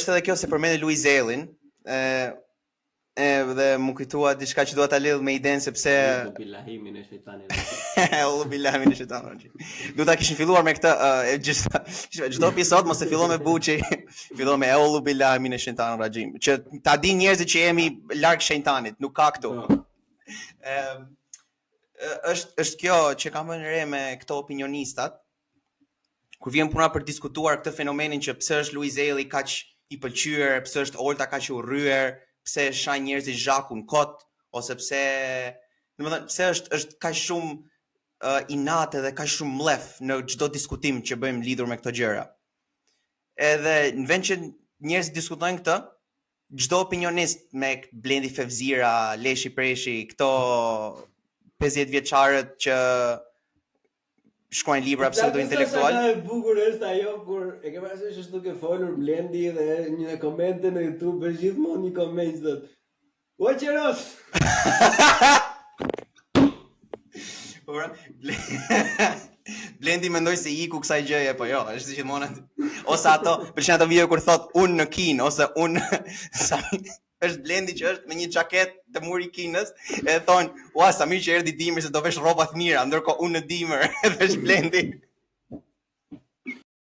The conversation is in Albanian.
Është edhe kjo se përmendë Luiz Ellin, dhe më kujtua diçka që dua ta lidh me idenë sepse billahimin e shejtanit. Allahu billahimin e shejtanit. Duhet ta kishin filluar me këtë çdo episod mos e fillon me buçi, fillon me Allahu billahimin e shejtanit rajim, që ta dinë njerëzit që jemi larg shejtanit, nuk ka këtu. Është kjo që kam vënë re me këto opinionistat. Kur vjen puna për diskutuar këtë fenomenin që pse është Luiz Elli kaq i pëlqyer, pse është Olta kaq u rryer, pse shajnë njerëzit zhakun kot, ose pse, domethënë, pse është kaq shumë inat dhe kaq shumë mllef në çdo diskutim që bëjmë lidhur me këto gjëra. Edhe në vend që njerëzit diskutojnë këtë, çdo opinionist me Blendi Fevzira, Leshi Preshi, këto 50 vjeçarët që shkruajnë libra pseudo-intelektual. Sa e bukur është ajo kur e ke parasysh është duke folur Blendi dhe një komente në YouTube është gjithmonë një koment thotë: "O qeros." Blendi mendoj se iku kësaj gjëje, po jo, është gjithmonë ose ato, për shembull ato video kur thot unë në kin ose unë është Blendi që është me një xhaketë të muri Kinës, e thon, "Ua, sa mirë që erdhi dimër se do vesh rroba të mira", ndërkohë unë në dimër, edhe është Blendi.